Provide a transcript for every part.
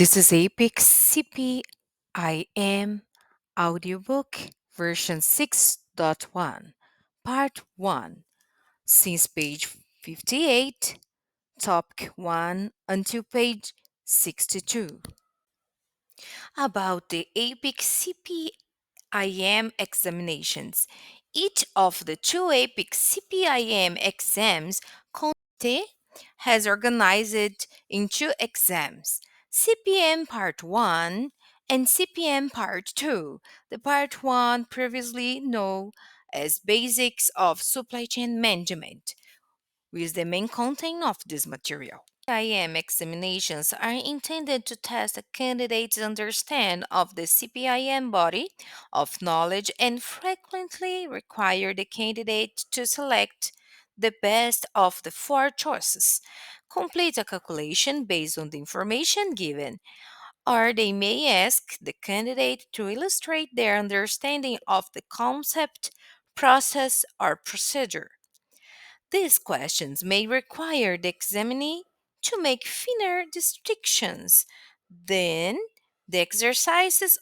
This is APICS CPIM Audiobook version 6.1, Part 1, since page 58, topic 1 until page 62. About the APICS CPIM examinations. Each of the two APICS CPIM exams committee has organized it in two exams, CPM Part 1 and CPM Part 2. The Part 1 previously known as Basics of Supply Chain Management with the main content of this material. CPIM examinations are intended to test a candidate's understanding of the CPIM body of knowledge and frequently require the candidate to select the best of the four choices, complete a calculation based on the information given, or they may ask the candidate to illustrate their understanding of the concept, process, or procedure. These questions may require the examinee to make finer distinctions than the exercises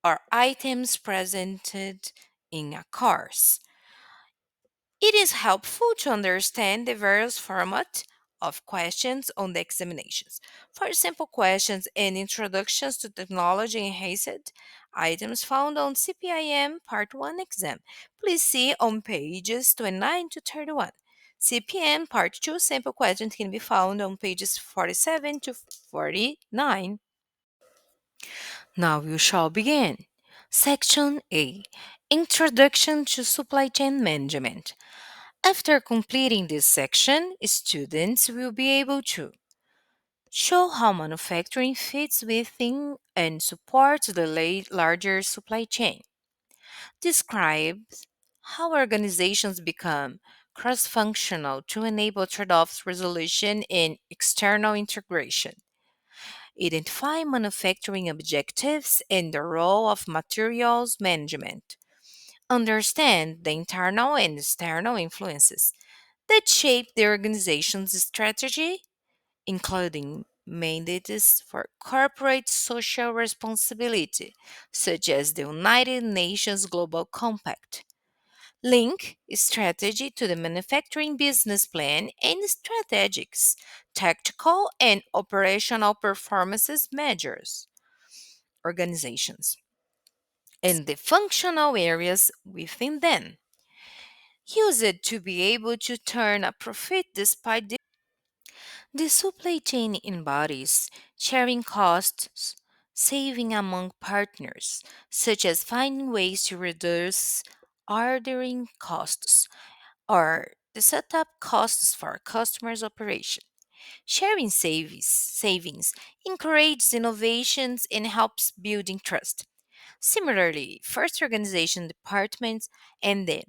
or items presented in a course. It is helpful to understand the various format of questions on the examinations. For simple questions and introductions to technology enhanced items found on CPIM Part 1 exam, please see on pages 29 to 31. CPM Part 2 sample questions can be found on pages 47 to 49. Now we shall begin. Section A, Introduction to Supply Chain Management. After completing this section, students will be able to show how manufacturing fits within and supports the larger supply chain, describe how organizations become cross functional to enable trade offs resolution and external integration, identify manufacturing objectives and the role of materials management, understand the internal and external influences that shape the organization's strategy, including mandates for corporate social responsibility, such as the United Nations Global Compact. Link strategy to the manufacturing business plan and strategics, tactical and operational performances measures, organizations, and the functional areas within them. Use it to be able to turn a profit despite the supply chain embodies sharing costs, saving among partners, such as finding ways to reduce ordering costs or the setup costs for customers' operation. Sharing savings encourages innovations and helps building trust. Similarly, first organization departments and then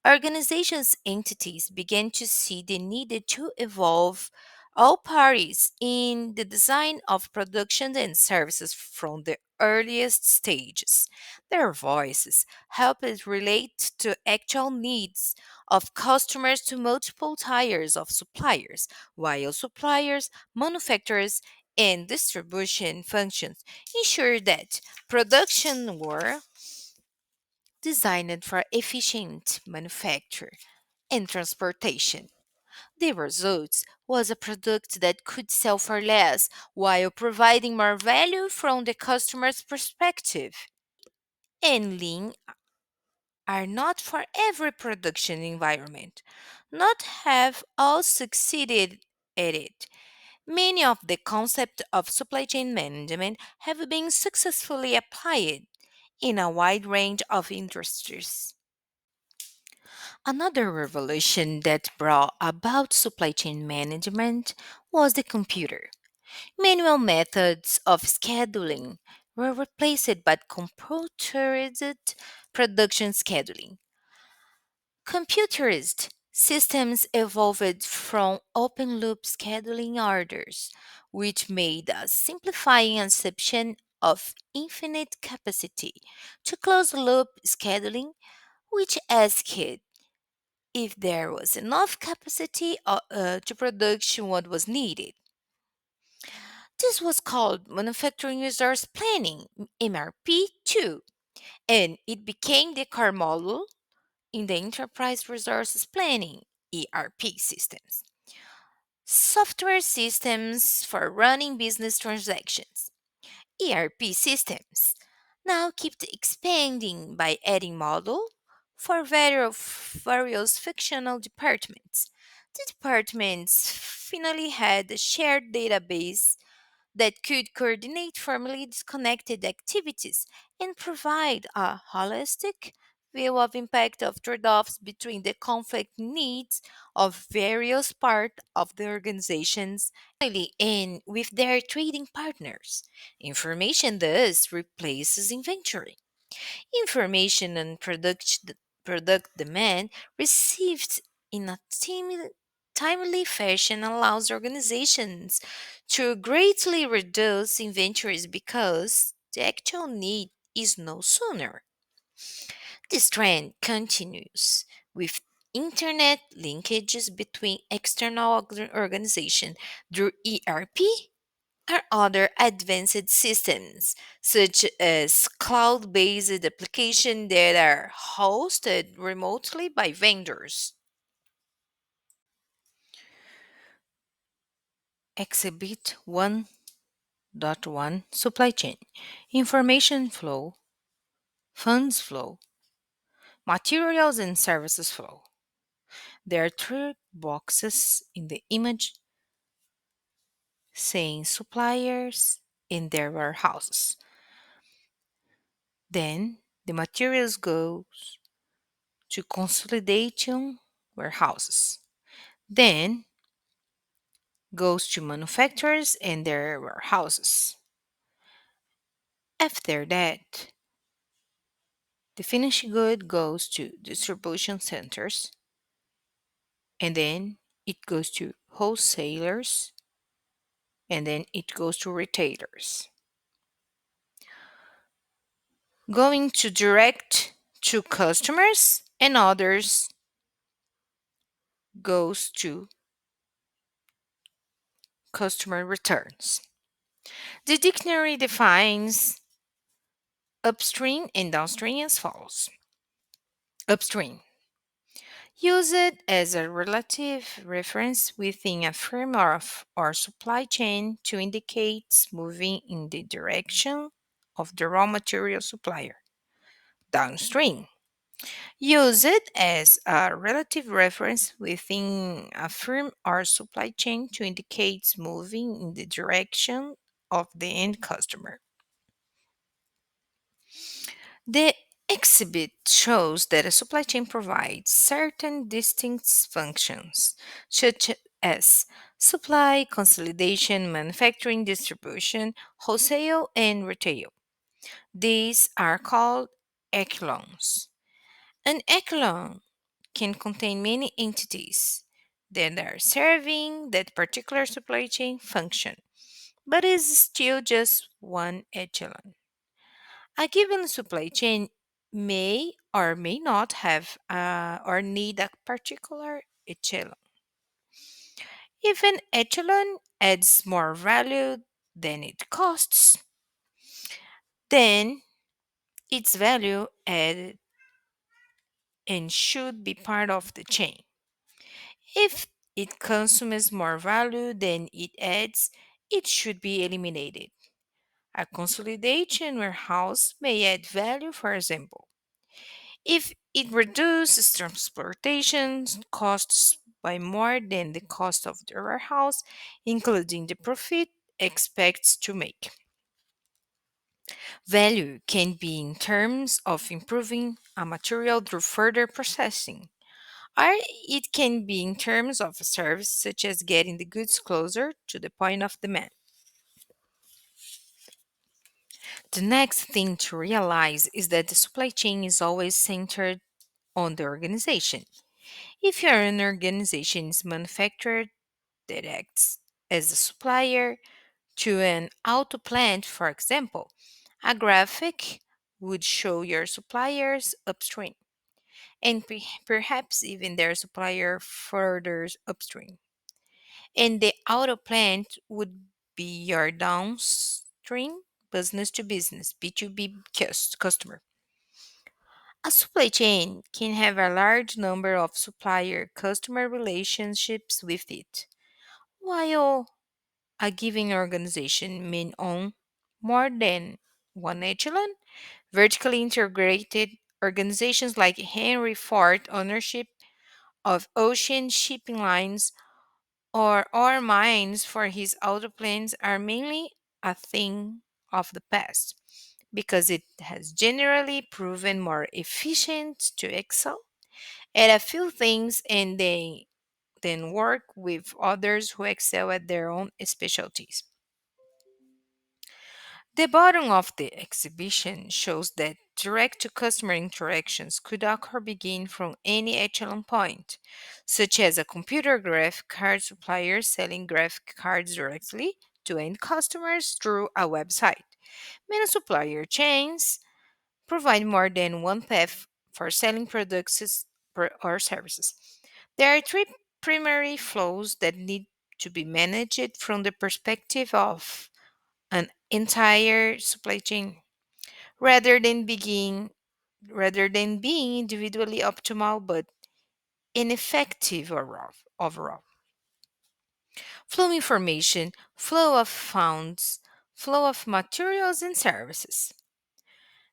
organizations entities began to see the need to evolve all parties in the design of production and services from the earliest stages. Their voices help it relate to actual needs of customers to multiple tiers of suppliers, while suppliers, manufacturers, and distribution functions ensure that production were designed for efficient manufacture and transportation. The result was a product that could sell for less while providing more value from the customer's perspective. And lean are not for every production environment. Not have all succeeded at it. Many of the concepts of supply chain management have been successfully applied in a wide range of industries. Another revolution that brought about supply chain management was the computer. Manual methods of scheduling were replaced by computerized production scheduling. Computerized systems evolved from open loop scheduling orders, which made a simplifying assumption of infinite capacity, to closed loop scheduling, which asked if there was enough capacity to produce what was needed. This was called Manufacturing Resource Planning, MRP2, and it became the core model in the Enterprise Resources Planning ERP systems. Software systems for running business transactions. ERP systems now keep expanding by adding model for various functional departments. The departments finally had a shared database that could coordinate formerly disconnected activities and provide a holistic view of impact of trade-offs between the conflict needs of various parts of the organizations and with their trading partners. Information thus replaces inventory. Information on product demand received in a timely fashion allows organizations to greatly reduce inventories because the actual need is no sooner. This trend continues with internet linkages between external organizations through ERP or other advanced systems, such as cloud based applications that are hosted remotely by vendors. Exhibit 1.1 Supply Chain Information Flow, Funds Flow, Materials and Services Flow. There are three boxes in the image saying suppliers in their warehouses. Then the materials goes to consolidation warehouses. Then goes to manufacturers and their warehouses. After that, the finished good goes to distribution centers and then it goes to wholesalers and then it goes to retailers. Going to direct to customers and others goes to customer returns. The dictionary defines upstream and downstream as follows. Upstream. Use it as a relative reference within a firm or supply chain to indicate moving in the direction of the raw material supplier. Downstream. Use it as a relative reference within a firm or supply chain to indicate moving in the direction of the end customer. The exhibit shows that a supply chain provides certain distinct functions, such as supply, consolidation, manufacturing, distribution, wholesale, and retail. These are called echelons. An echelon can contain many entities that are serving that particular supply chain function, but is still just one echelon. A given supply chain may or may not have or need a particular echelon. If an echelon adds more value than it costs, then its value added and should be part of the chain. If it consumes more value than it adds, it should be eliminated. A consolidation warehouse may add value, for example, if it reduces transportation costs by more than the cost of the warehouse, including the profit expects to make. Value can be in terms of improving a material through further processing, or it can be in terms of a service such as getting the goods closer to the point of demand. The next thing to realize is that the supply chain is always centered on the organization. If you're an organization's manufacturer that acts as a supplier to an auto plant, for example, a graphic would show your suppliers upstream and perhaps even their supplier further upstream. And the auto plant would be your downstream business to business B2B customer. A supply chain can have a large number of supplier customer relationships with it, while a given organization may own more than one echelon. Vertically integrated organizations like Henry Ford ownership of ocean shipping lines or ore mines for his auto planes are mainly a thing of the past because it has generally proven more efficient to excel at a few things and they then work with others who excel at their own specialties. The bottom of the exhibition shows that direct to customer interactions could occur begin from any echelon point, such as a computer graphic card supplier selling graphic cards directly to end customers through a website. Many supplier chains provide more than one path for selling products or services. There are three primary flows that need to be managed from the perspective of an entire supply chain rather than being individually optimal but ineffective overall. Flow information, flow of funds, flow of materials and services.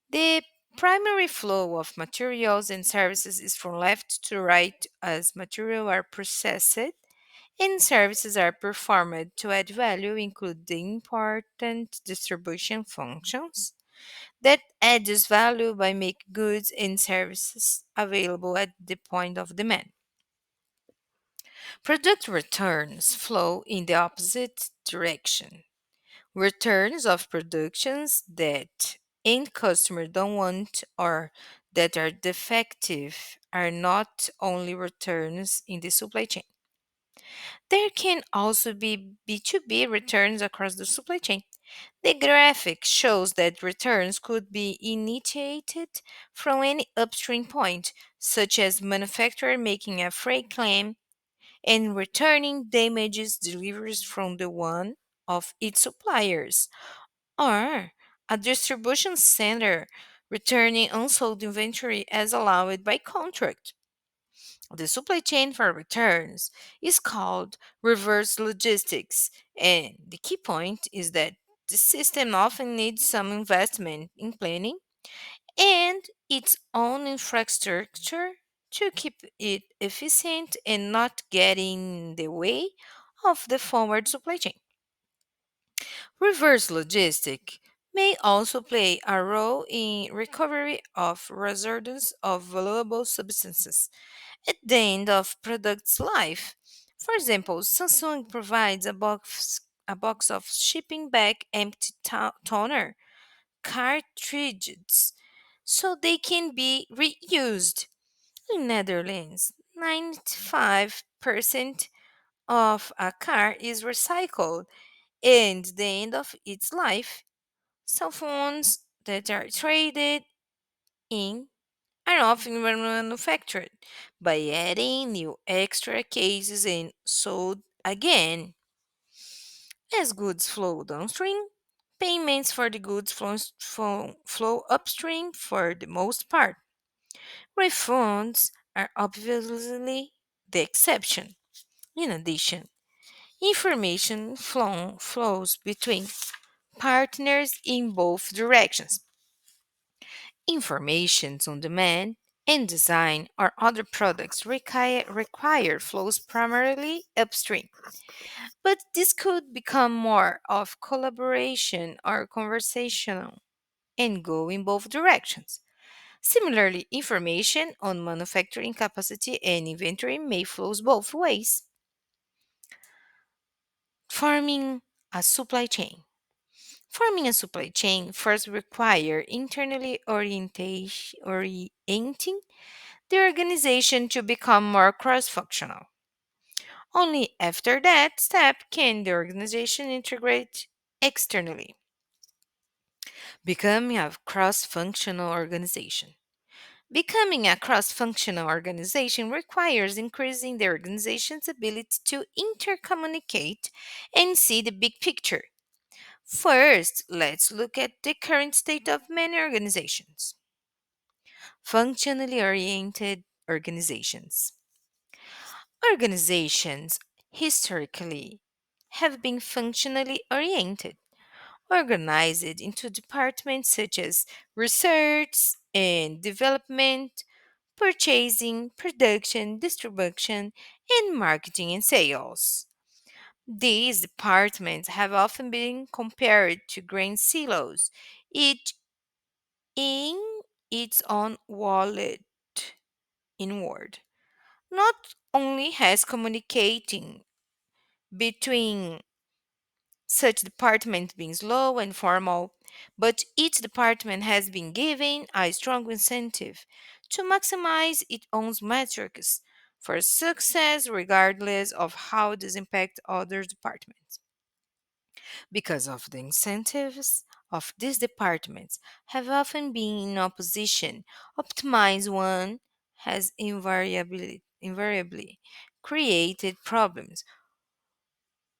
The primary flow of materials and services is from left to right as materials are processed and services are performed to add value, including important distribution functions that adds value by making goods and services available at the point of demand. Product returns flow in the opposite direction. Returns of productions that end customer don't want or that are defective are not only returns in the supply chain. There can also be B2B returns across the supply chain. The graphic shows that returns could be initiated from any upstream point, such as manufacturer making a freight claim and returning damages deliveries from the one of its suppliers, or a distribution center returning unsold inventory as allowed by contract. The supply chain for returns is called reverse logistics, and the key point is that the system often needs some investment in planning and its own infrastructure to keep it efficient and not get in the way of the forward supply chain. Reverse logistic may also play a role in recovery of residus of valuable substances at the end of product's life. For example, Samsung provides a box of shipping back empty toner cartridges so they can be reused. In Netherlands, 95% of a car is recycled and the end of its life. Cell phones that are traded in are often manufactured by adding new extra cases and sold again. As goods flow downstream, payments for the goods flow upstream for the most part. Refunds are obviously the exception. In addition, information flows between partners in both directions. Informations on demand and design or other products require flows primarily upstream, but this could become more of collaboration or conversational and go in both directions. Similarly, information on manufacturing capacity and inventory may flow both ways. Forming a supply chain. Forming a supply chain first require internally orienting the organization to become more cross-functional. Only after that step can the organization integrate externally, becoming a cross-functional organization. Becoming a cross functional organization requires increasing the organization's ability to intercommunicate and see the big picture. First, let's look at the current state of many organizations. Functionally oriented organizations. Organizations historically have been functionally oriented, organized into departments such as research and development, purchasing, production, distribution, and marketing and sales. These departments have often been compared to grain silos, each in its own wallet inward. Not only has communicating between such departments been slow and formal, but each department has been given a strong incentive to maximize its own metrics for success regardless of how this impacts other departments. Because of the incentives of these departments have often been in opposition, optimize one has invariably created problems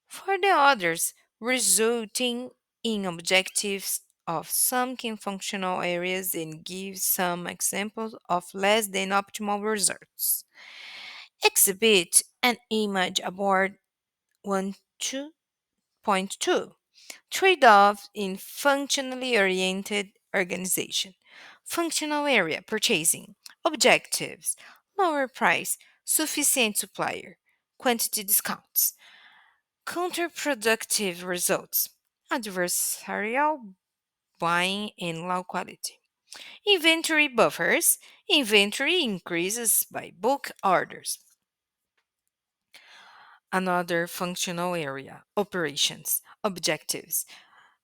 for the others, resulting in objectives of some key functional areas and give some examples of less than optimal results. Exhibit an image aboard 1.2 trade-off in functionally oriented organization. Functional area purchasing objectives, lower price, sufficient supplier, quantity discounts. Counterproductive results, adversarial buying and low quality. Inventory buffers, inventory increases by bulk orders. Another functional area, operations, objectives.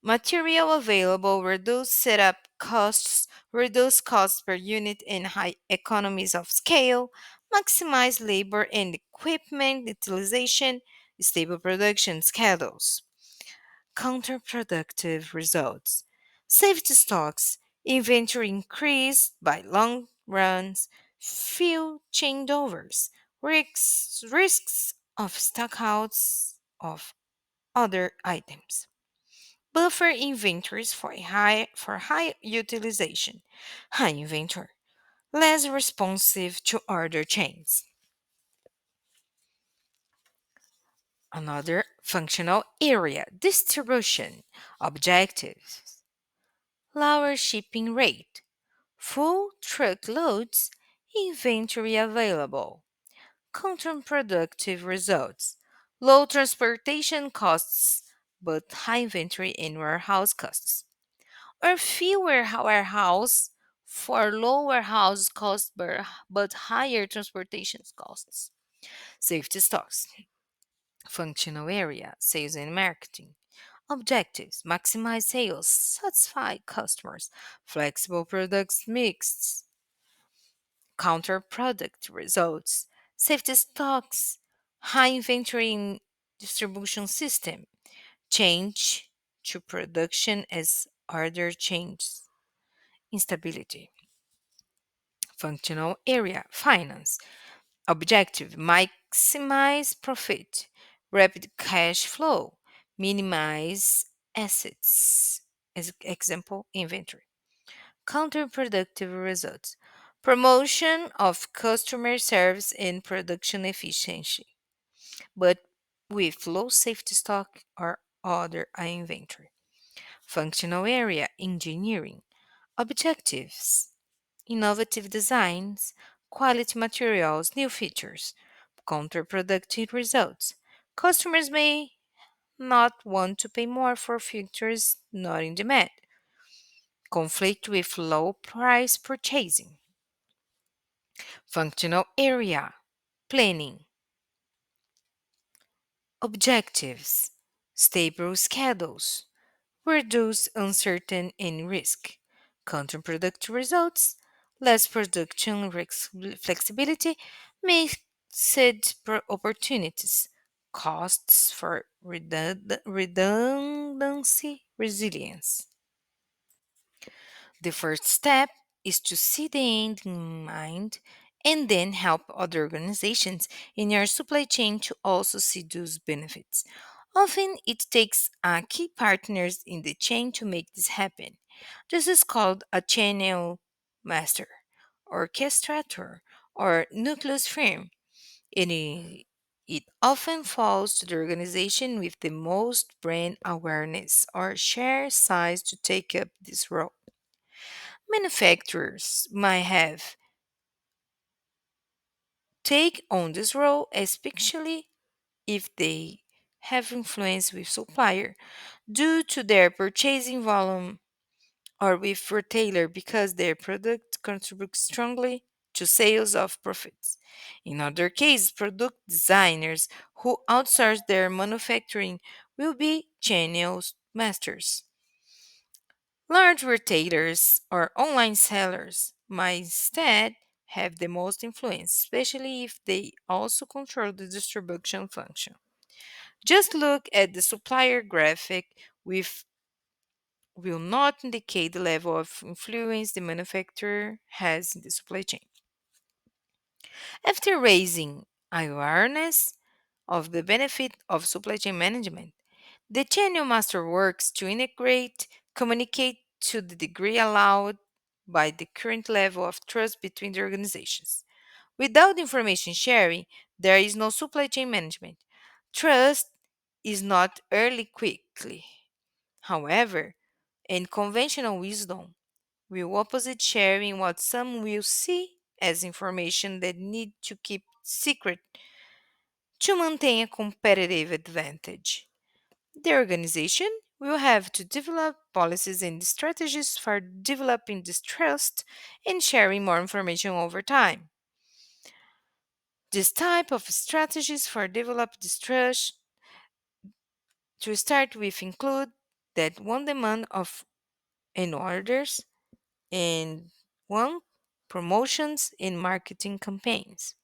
Material available, reduce setup costs, reduce costs per unit and high economies of scale, maximize labor and equipment utilization, stable production schedules. Counterproductive results. Safety stocks, inventory increased by long runs, few changeovers, risks of stockouts of other items. Buffer inventories for high utilization, high inventory, less responsive to order chains. Another functional area, distribution objectives. Lower shipping rate, full truckloads, inventory available, counterproductive results, low transportation costs, but high inventory and warehouse costs, or fewer warehouse for low warehouse costs but higher transportation costs. Safety stocks, functional area, sales and marketing. Objectives maximize sales, satisfy customers, flexible products mix, counter product results, safety stocks, high inventory in distribution system, change to production as order changes, instability. Functional area, finance. Objective maximize profit, rapid cash flow, minimize assets. As example, inventory. Counterproductive results. Promotion of customer service and production efficiency, but with low safety stock or other inventory. Functional area engineering. Objectives innovative designs, quality materials, new features, counterproductive results. Customers may not want to pay more for features not in demand. Conflict with low price purchasing. Functional area planning. Objectives stable schedules, reduce uncertainty and risk. Counterproductive results less production flexibility, missed opportunities, costs for redundancy, resilience. The first step is to see the end in mind and then help other organizations in your supply chain to also see those benefits. Often it takes key partners in the chain to make this happen. This is called a channel master, orchestrator, or nucleus firm. It often falls to the organization with the most brand awareness or share size to take up this role. Manufacturers might have take on this role, especially if they have influence with supplier due to their purchasing volume or with retailer because their product contributes strongly to sales of profits. In other cases, product designers who outsource their manufacturing will be channels masters. Large retailers or online sellers might instead have the most influence, especially if they also control the distribution function. Just look at the supplier graphic with will not indicate the level of influence the manufacturer has in the supply chain. After raising awareness of the benefit of supply chain management, the channel master works to integrate, communicate to the degree allowed by the current level of trust between the organizations. Without information sharing, there is no supply chain management. Trust is not earned quickly. However, in conventional wisdom, will opposite sharing what some will see as information that need to keep secret to maintain a competitive advantage. The organization will have to develop policies and strategies for developing this trust and sharing more information over time. This type of strategies for develop this trust to start with include that one demand of and orders and one promotions and marketing campaigns.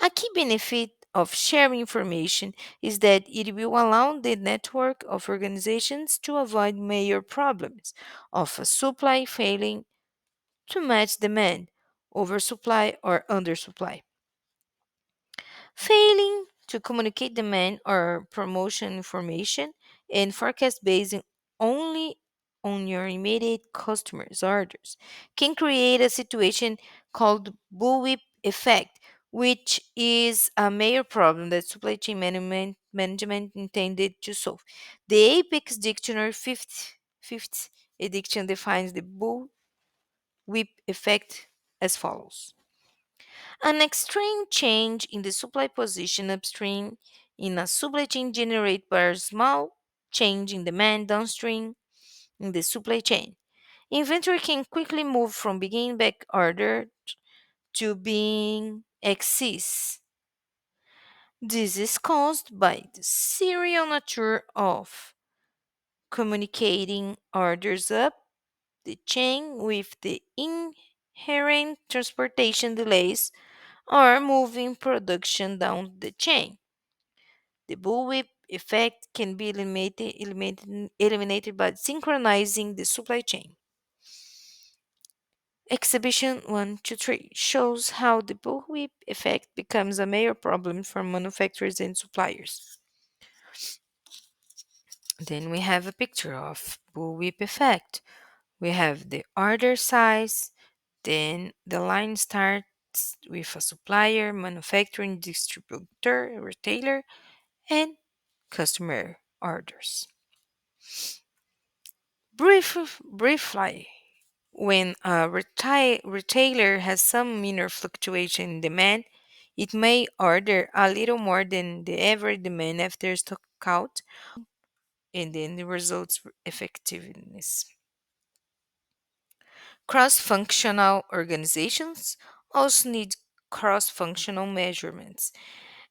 A key benefit of sharing information is that it will allow the network of organizations to avoid major problems of a supply failing to match demand, oversupply, or undersupply. Failing to communicate demand or promotion information and forecast based only on your immediate customers' orders can create a situation called bullwhip effect, which is a major problem that supply chain management intended to solve. The APICS dictionary fifth edition defines the bullwhip effect as follows. An extreme change in the supply position upstream in a supply chain generated by a small change in demand downstream in the supply chain. Inventory can quickly move from being back ordered to being excess. This is caused by the serial nature of communicating orders up the chain with the inherent transportation delays or moving production down the chain. The bullwhip effect can be eliminated by synchronizing the supply chain. Exhibition 1 to 3 shows how the bullwhip effect becomes a major problem for manufacturers and suppliers. Then we have a picture of bullwhip effect. We have the order size, then the line starts with a supplier, manufacturing, distributor, retailer, and customer orders. Briefly, when a retailer has some minor fluctuation in demand, it may order a little more than the average demand after stock out, and then the results effectiveness. Cross functional organizations also need cross functional measurements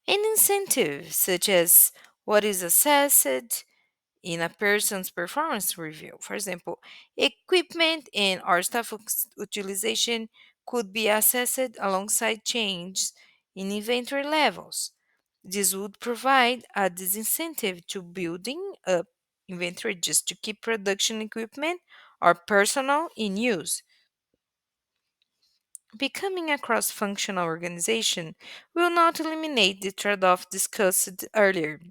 and incentives, such as what is assessed in a person's performance review. For example, equipment and or staff utilization could be assessed alongside changes in inventory levels. This would provide a disincentive to building up inventory just to keep production equipment or personnel in use. Becoming a cross functional organization will not eliminate the trade off discussed earlier,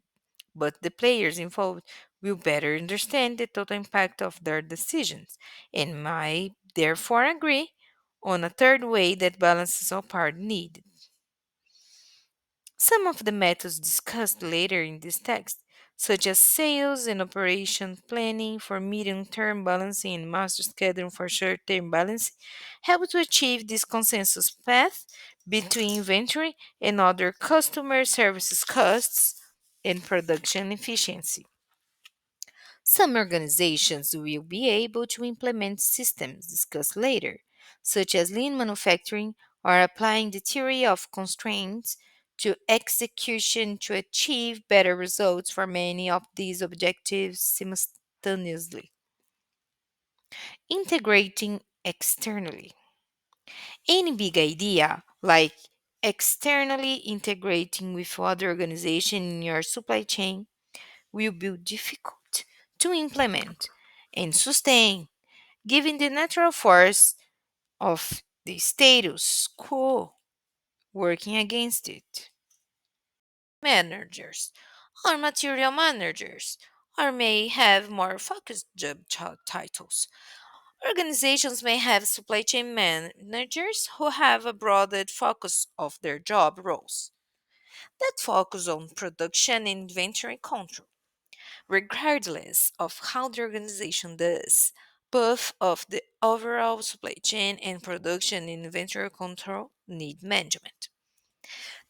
but the players involved will better understand the total impact of their decisions and might therefore agree on a third way that balances all parties needed. Some of the methods discussed later in this text, such as sales and operation planning for medium term balancing and master scheduling for short term balancing, help to achieve this consensus path between inventory and other customer services costs and production efficiency. Some organizations will be able to implement systems discussed later, such as lean manufacturing or applying the theory of constraints to execution to achieve better results for many of these objectives simultaneously. Integrating externally. Any big idea, like externally integrating with other organizations in your supply chain, will be difficult to implement and sustain, given the natural force of the status quo working against it. Managers or material managers or may have more focused titles. Organizations may have supply chain managers who have a broader focus of their job roles that focus on production and inventory control. Regardless of how the organization does, both of the overall supply chain and production and inventory control need management.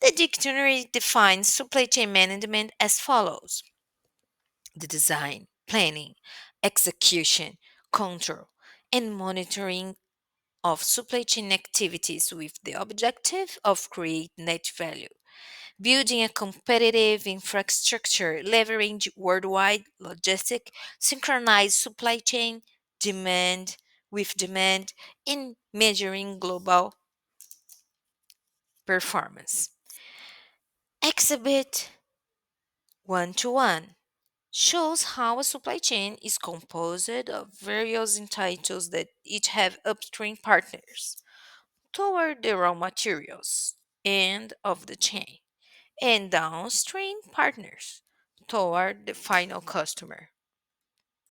The dictionary defines supply chain management as follows: the design, planning, execution, control, and monitoring of supply chain activities with the objective of creating net value, building a competitive infrastructure, leveraging worldwide logistic, synchronized supply chain demand with demand, and measuring global performance. Exhibit 1 to 1 shows how a supply chain is composed of various entities that each have upstream partners toward the raw materials end of the chain and downstream partners toward the final customer.